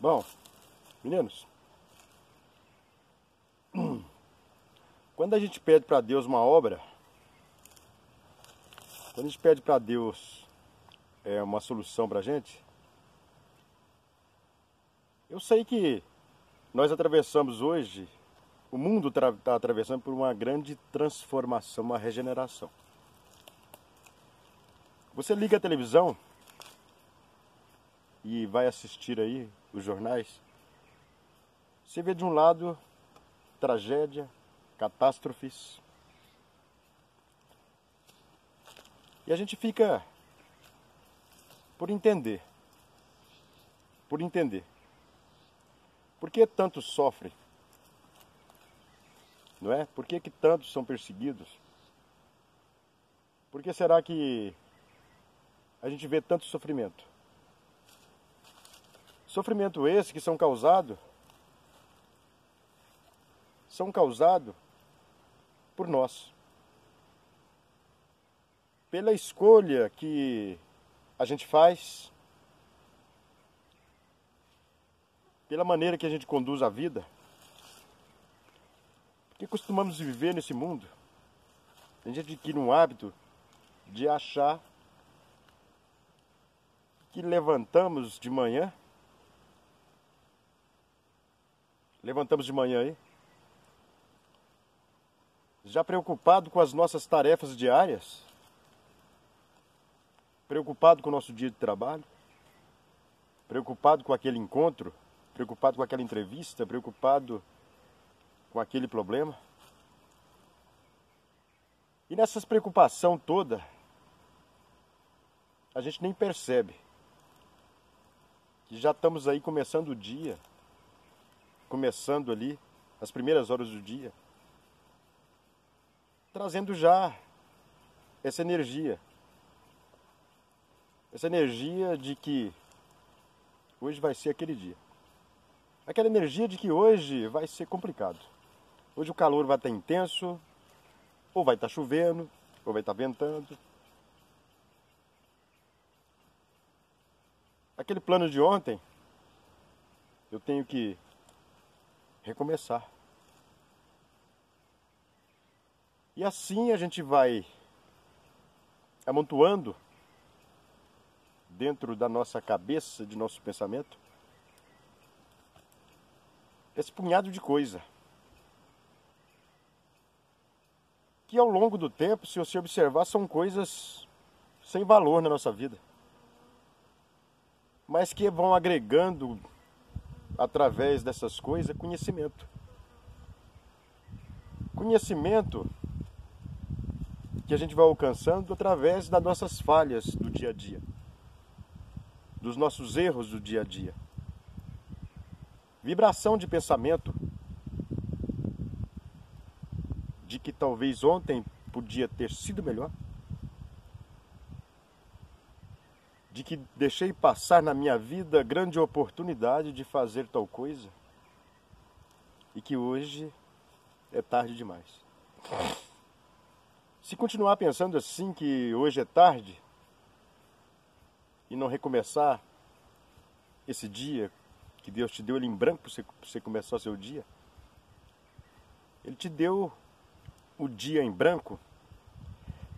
Bom, meninos, quando a gente pede para Deus uma obra, quando a gente pede para Deus uma solução para a gente, eu sei que nós atravessamos hoje, o mundo está atravessando por uma grande transformação, uma regeneração. Você liga a televisão e vai assistir aí os jornais, você vê de um lado tragédia, catástrofes, e a gente fica por entender, por que tantos sofrem, não é? Por que tantos são perseguidos? Por que será que a gente vê tanto sofrimento? Sofrimento esse que são causados por nós. Pela escolha que a gente faz, pela maneira que a gente conduz a vida, porque costumamos viver nesse mundo, a gente adquire um hábito de achar que levantamos de manhã aí, já preocupado com as nossas tarefas diárias, preocupado com o nosso dia de trabalho, preocupado com aquele encontro, preocupado com aquela entrevista, preocupado com aquele problema. E nessas preocupação toda, a gente nem percebe que já estamos aí começando o dia, começando ali as primeiras horas do dia, trazendo já essa energia de que hoje vai ser aquele dia. Aquela energia de que hoje vai ser complicado. Hoje o calor vai estar intenso, ou vai estar chovendo, ou vai estar ventando. Aquele plano de ontem, eu tenho que recomeçar. E assim a gente vai amontoando dentro da nossa cabeça, de nosso pensamento, esse punhado de coisa que ao longo do tempo, se você observar, são coisas sem valor na nossa vida, mas que vão agregando através dessas coisas conhecimento que a gente vai alcançando através das nossas falhas do dia a dia, dos nossos erros do dia a dia. Vibração de pensamento de que talvez ontem podia ter sido melhor, de que deixei passar na minha vida a grande oportunidade de fazer tal coisa e que hoje é tarde demais. Se continuar pensando assim, que hoje é tarde, e não recomeçar esse dia que Deus te deu ele em branco para você começar o seu dia, Ele te deu o dia em branco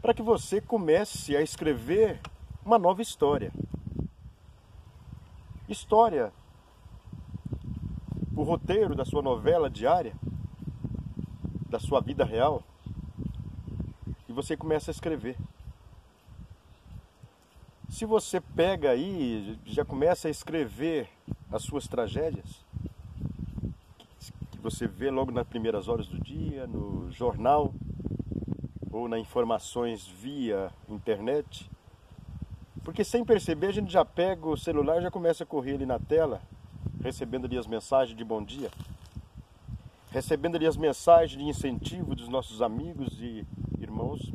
para que você comece a escrever uma nova história. História, o roteiro da sua novela diária, da sua vida real, e você começa a escrever. Se você pega aí e já começa a escrever as suas tragédias, que você vê logo nas primeiras horas do dia, no jornal, ou nas informações via internet, porque sem perceber a gente já pega o celular e já começa a correr ali na tela, recebendo ali as mensagens de bom dia, recebendo ali as mensagens de incentivo dos nossos amigos e irmãos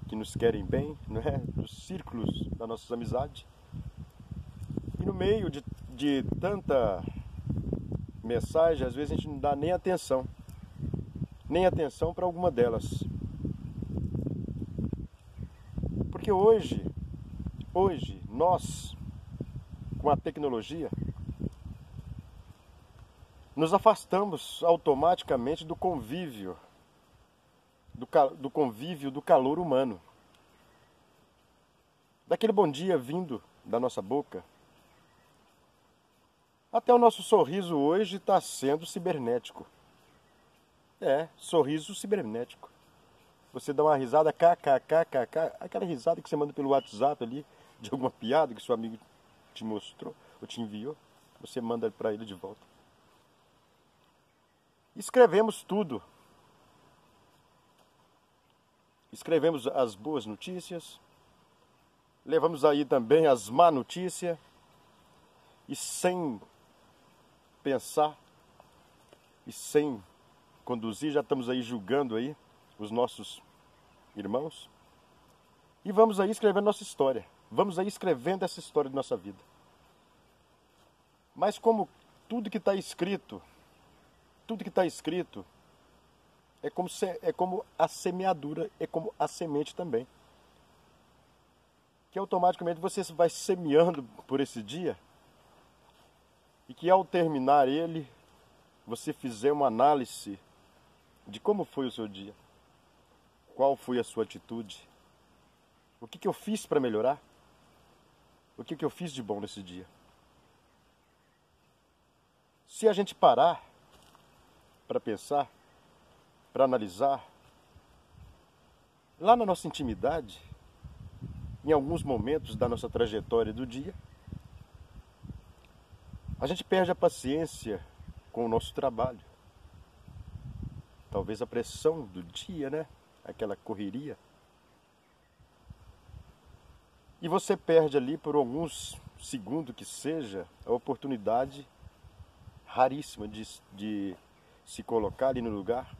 que nos querem bem, não é? Dos círculos das nossas amizades. E no meio de tanta mensagem, às vezes a gente não dá nem atenção para alguma delas. Porque hoje nós, com a tecnologia, nos afastamos automaticamente do convívio, do calor humano. Daquele bom dia vindo da nossa boca. Até o nosso sorriso hoje está sendo cibernético. Sorriso cibernético. Você dá uma risada, kkkk, aquela risada que você manda pelo WhatsApp ali, de alguma piada que seu amigo te mostrou ou te enviou, você manda para ele de volta. Escrevemos tudo. Escrevemos as boas notícias, levamos aí também as má notícias, e sem pensar e sem conduzir, já estamos aí julgando aí os nossos irmãos. E vamos aí escrevendo nossa história. Vamos aí escrevendo essa história de nossa vida. Mas como tudo que está escrito é como a semeadura, é como a semente também. Que automaticamente você vai semeando por esse dia, e que ao terminar ele, você fizer uma análise de como foi o seu dia. Qual foi a sua atitude? O que eu fiz para melhorar? O que eu fiz de bom nesse dia? Se a gente parar para pensar, para analisar, lá na nossa intimidade, em alguns momentos da nossa trajetória do dia, a gente perde a paciência com o nosso trabalho. Talvez a pressão do dia, né? Aquela correria. E você perde ali por alguns segundos que seja a oportunidade raríssima de se colocar ali no lugar,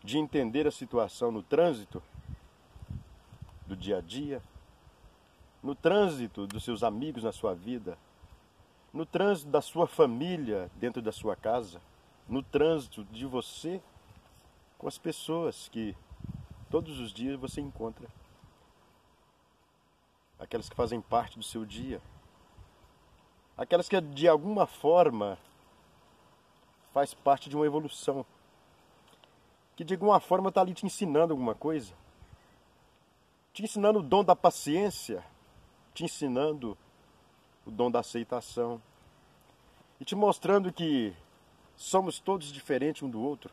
de entender a situação no trânsito do dia a dia, no trânsito dos seus amigos na sua vida, no trânsito da sua família dentro da sua casa, no trânsito de você com as pessoas que todos os dias você encontra. Aquelas que fazem parte do seu dia. Aquelas que de alguma forma faz parte de uma evolução. Que de alguma forma está ali te ensinando alguma coisa. Te ensinando o dom da paciência. Te ensinando o dom da aceitação. E te mostrando que somos todos diferentes um do outro.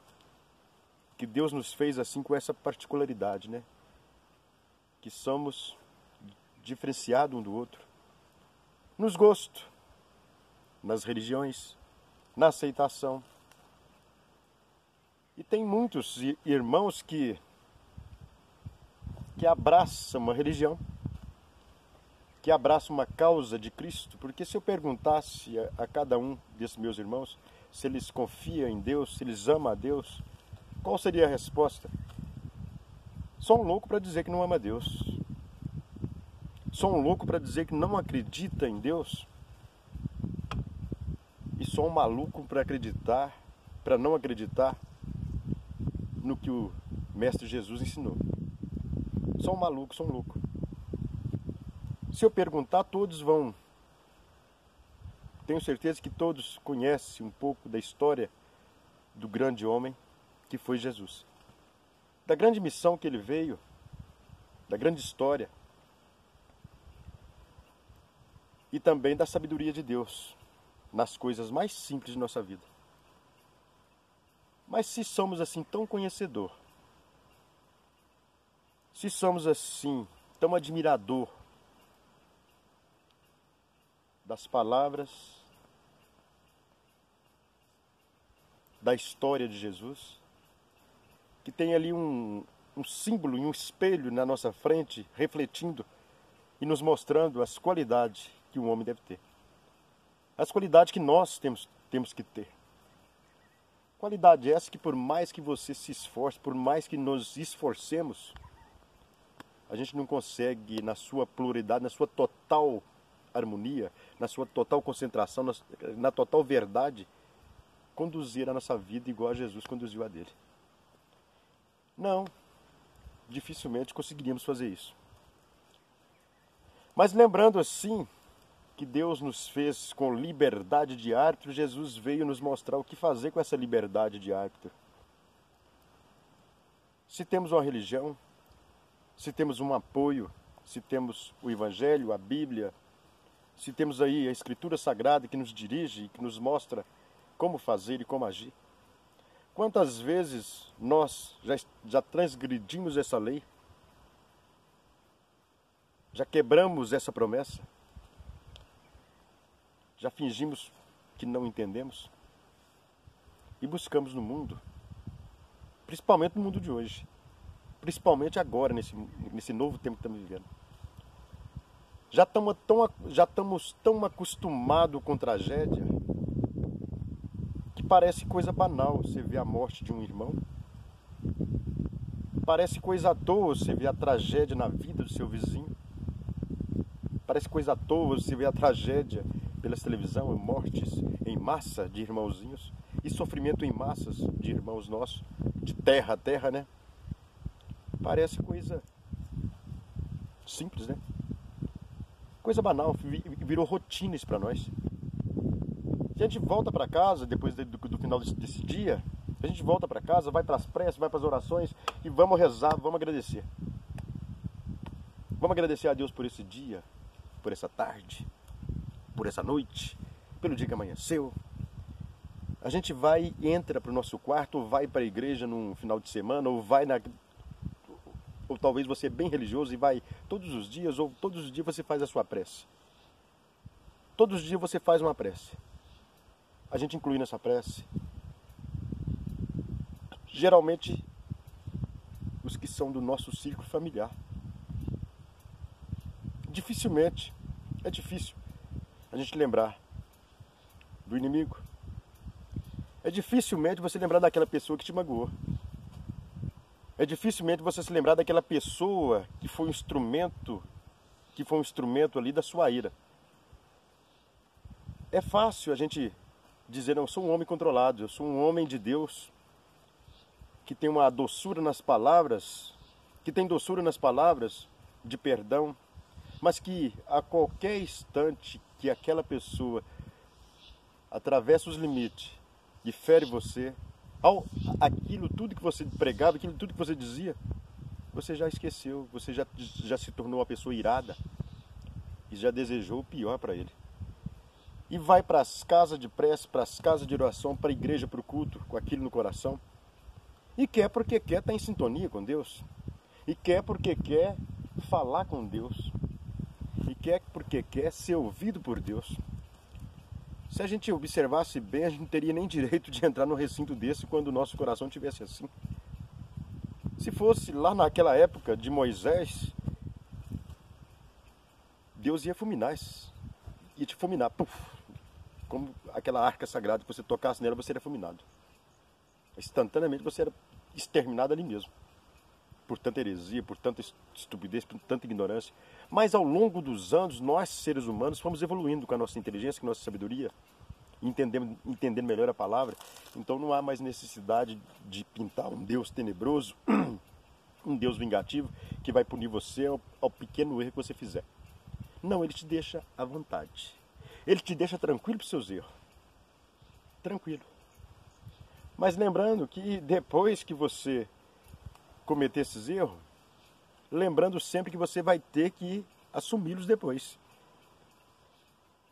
Que Deus nos fez assim com essa particularidade, né? Que somos diferenciados um do outro. Nos gostos, nas religiões, na aceitação. E tem muitos irmãos que abraçam uma religião, que abraçam uma causa de Cristo, porque se eu perguntasse a cada um desses meus irmãos se eles confiam em Deus, se eles amam a Deus, qual seria a resposta? Sou um louco para dizer que não ama a Deus. Sou um louco para dizer que não acredita em Deus. E sou um maluco para não acreditar no que o Mestre Jesus ensinou. Sou um maluco, sou um louco. Se eu perguntar, todos vão. Tenho certeza que todos conhecem um pouco da história do grande homem que foi Jesus. Da grande missão que ele veio, da grande história. E também da sabedoria de Deus nas coisas mais simples de nossa vida. Mas se somos assim tão conhecedor, se somos assim tão admirador das palavras, da história de Jesus, que tem ali um símbolo e um espelho na nossa frente, refletindo e nos mostrando as qualidades que um homem deve ter. As qualidades que nós temos que ter. Qualidade essa que por mais que você se esforce, por mais que nos esforcemos, a gente não consegue na sua pluralidade, na sua total harmonia, na sua total concentração, na total verdade, conduzir a nossa vida igual a Jesus conduziu a dele. Não, dificilmente conseguiríamos fazer isso. Mas lembrando assim, que Deus nos fez com liberdade de árbitro, Jesus veio nos mostrar o que fazer com essa liberdade de árbitro. Se temos uma religião, se temos um apoio, se temos o Evangelho, a Bíblia, se temos aí a Escritura Sagrada que nos dirige e que nos mostra como fazer e como agir, quantas vezes nós já transgredimos essa lei? Já quebramos essa promessa? Já fingimos que não entendemos? E buscamos no mundo, principalmente no mundo de hoje, principalmente agora, nesse novo tempo que estamos vivendo. Já estamos tão acostumados com tragédia que parece coisa banal você ver a morte de um irmão. Parece coisa à toa você ver a tragédia na vida do seu vizinho. Parece coisa à toa você ver a tragédia pela televisão, mortes em massa de irmãozinhos e sofrimento em massas de irmãos nossos, de terra a terra, né? Parece coisa simples, né? Coisa banal, virou rotina isso para nós. Se a gente volta para casa, depois do final desse dia, a gente volta para casa, vai para as preces, vai para as orações e vamos rezar, vamos agradecer. Vamos agradecer a Deus por esse dia, por essa tarde, por essa noite, pelo dia que amanheceu. A gente vai e entra para o nosso quarto, ou vai para a igreja num final de semana, ou talvez você é bem religioso e vai todos os dias, ou todos os dias você faz a sua prece. Todos os dias você faz uma prece. A gente inclui nessa prece, geralmente, os que são do nosso círculo familiar. Dificilmente, é difícil a gente lembrar do inimigo. É dificilmente você lembrar daquela pessoa que te magoou. É dificilmente você se lembrar daquela pessoa que foi um instrumento ali da sua ira. É fácil a gente dizer, não, eu sou um homem controlado, eu sou um homem de Deus, que tem uma doçura nas palavras, de perdão, mas que a qualquer instante que aquela pessoa atravessa os limites e fere você, aquilo tudo que você pregava, aquilo tudo que você dizia, você já esqueceu, você já se tornou uma pessoa irada e já desejou o pior para ele. E vai para as casas de prece, para as casas de oração, para a igreja, para o culto, com aquilo no coração. E quer porque quer estar em sintonia com Deus. E quer porque quer falar com Deus. E quer porque quer ser ouvido por Deus. Se a gente observasse bem, a gente não teria nem direito de entrar num recinto desse quando o nosso coração estivesse assim. Se fosse lá naquela época de Moisés, Deus ia fulminar, ia te fulminar, puf, como aquela arca sagrada que você tocasse nela, você era fulminado. Instantaneamente você era exterminado ali mesmo. Por tanta heresia, por tanta estupidez, por tanta ignorância. Mas ao longo dos anos, nós seres humanos fomos evoluindo com a nossa inteligência, com a nossa sabedoria, entendendo melhor a palavra. Então não há mais necessidade de pintar um Deus tenebroso, um Deus vingativo, que vai punir você ao pequeno erro que você fizer. Não, ele te deixa à vontade. Ele te deixa tranquilo para os seus erros. Tranquilo. Mas lembrando que depois que você cometer esses erros, lembrando sempre que você vai ter que assumi-los depois.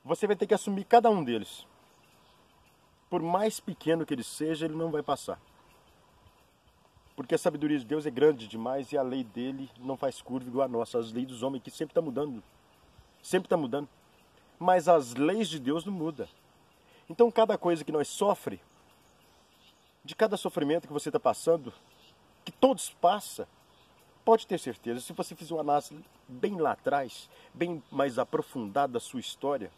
Você vai ter que assumir cada um deles. Por mais pequeno que ele seja, ele não vai passar. Porque a sabedoria de Deus é grande demais e a lei dele não faz curva igual a nossa. As leis dos homens que sempre está mudando. Sempre está mudando. Mas as leis de Deus não mudam. Então cada coisa que nós sofremos, de cada sofrimento que você está passando, que todos passam, pode ter certeza, se você fizer uma análise bem lá atrás, bem mais aprofundada da sua história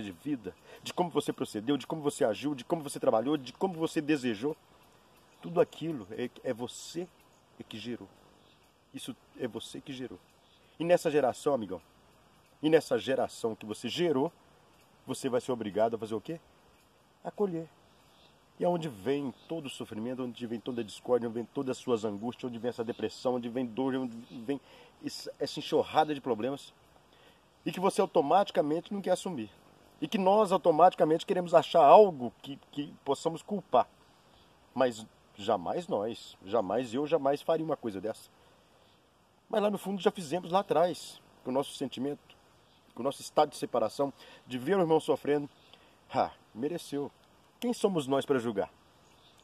de vida, de como você procedeu, de como você agiu, de como você trabalhou, de como você desejou, tudo aquilo é você que gerou. Isso é você que gerou. E nessa geração, amigão, e nessa geração que você gerou, você vai ser obrigado a fazer o quê? A colher. E aonde vem todo o sofrimento, onde vem toda a discórdia, onde vem todas as suas angústias, onde vem essa depressão, onde vem dor, onde vem essa enxurrada de problemas, e que você automaticamente não quer assumir. E que nós automaticamente queremos achar algo que possamos culpar. Mas jamais nós, jamais eu, jamais faria uma coisa dessa. Mas lá no fundo já fizemos lá atrás, com o nosso sentimento, com o nosso estado de separação, de ver o irmão sofrendo. Mereceu. Quem somos nós para julgar?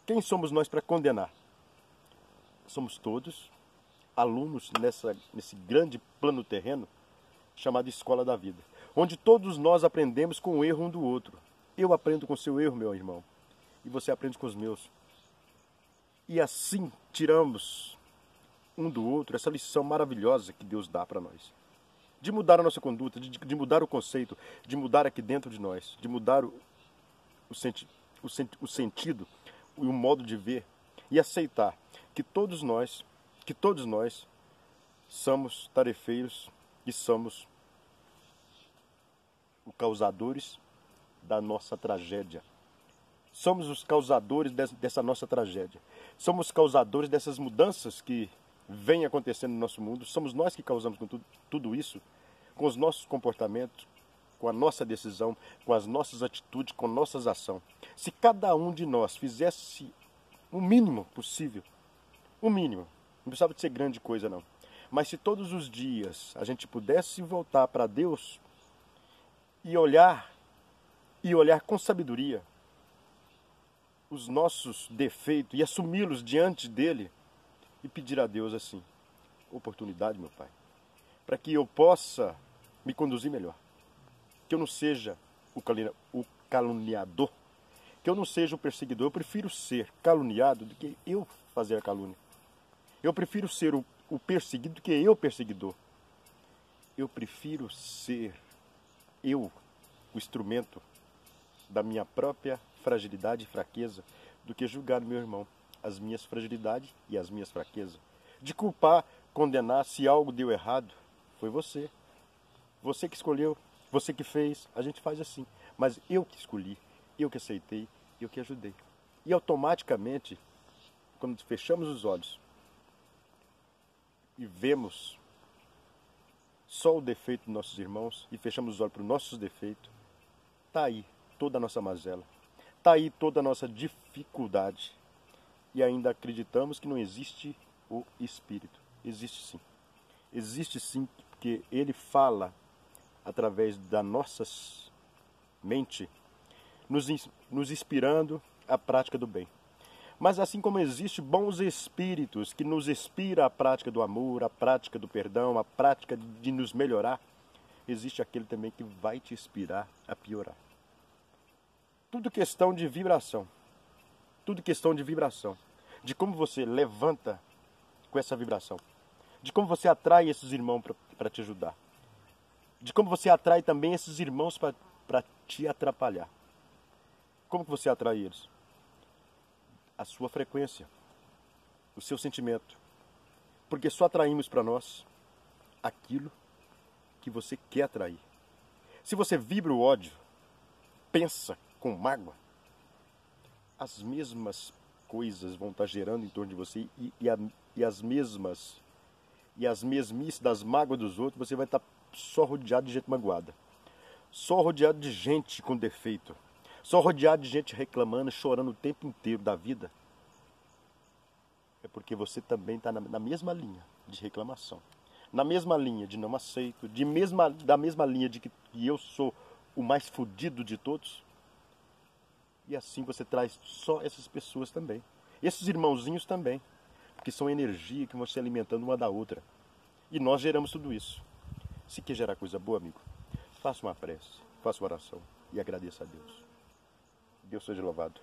Quem somos nós para condenar? Somos todos alunos nesse grande plano terreno chamado Escola da Vida, onde todos nós aprendemos com o erro um do outro. Eu aprendo com o seu erro, meu irmão, e você aprende com os meus. E assim tiramos um do outro essa lição maravilhosa que Deus dá para nós. De mudar a nossa conduta, de mudar o conceito, de mudar aqui dentro de nós, de mudar o sentido e o modo de ver e aceitar que todos nós somos tarefeiros e somos os causadores da nossa tragédia. Somos os causadores dessa nossa tragédia. Somos causadores dessas mudanças que vêm acontecendo no nosso mundo. Somos nós que causamos com tudo isso, com os nossos comportamentos, com a nossa decisão, com as nossas atitudes, com nossas ações. Se cada um de nós fizesse o mínimo possível, o mínimo, não precisava de ser grande coisa não, mas se todos os dias a gente pudesse voltar para Deus e olhar com sabedoria os nossos defeitos e assumi-los diante dele e pedir a Deus assim, oportunidade, meu Pai, para que eu possa me conduzir melhor, que eu não seja o caluniador, que eu não seja o perseguidor. Eu prefiro ser caluniado do que eu fazer a calúnia. Eu prefiro ser o perseguido do que eu perseguidor. Eu prefiro ser eu o instrumento da minha própria fragilidade e fraqueza do que julgar meu irmão as minhas fragilidades e as minhas fraquezas. De culpar, condenar se algo deu errado, foi você. Você que escolheu, você que fez, a gente faz assim. Mas eu que escolhi, eu que aceitei, eu que ajudei. E automaticamente, quando fechamos os olhos e vemos só o defeito dos nossos irmãos e fechamos os olhos para os nossos defeitos, está aí toda a nossa mazela, está aí toda a nossa dificuldade. E ainda acreditamos que não existe o Espírito. Existe sim. Existe sim, porque ele fala através da nossa mente, nos inspirando à prática do bem. Mas assim como existem bons espíritos que nos inspiram à prática do amor, à prática do perdão, à prática de nos melhorar, existe aquele também que vai te inspirar a piorar. Tudo questão de vibração. Tudo questão de vibração. De como você levanta com essa vibração. De como você atrai esses irmãos para te ajudar. De como você atrai também esses irmãos para te atrapalhar. Como que você atrai eles? A sua frequência. O seu sentimento. Porque só atraímos para nós aquilo que você quer atrair. Se você vibra o ódio, pensa com mágoa, as mesmas coisas vão estar gerando em torno de você e as mesmices das mágoas dos outros, você vai estar só rodeado de gente magoada, só rodeado de gente com defeito, só rodeado de gente reclamando, chorando o tempo inteiro da vida. É porque você também está na mesma linha de reclamação, na mesma linha de não aceito, da mesma linha de que eu sou o mais fodido de todos. E assim você traz só essas pessoas também. Esses irmãozinhos também. Porque são energia que vão se alimentando uma da outra. E nós geramos tudo isso. Se quer gerar coisa boa, amigo, faça uma prece, faça uma oração e agradeça a Deus. Deus seja louvado.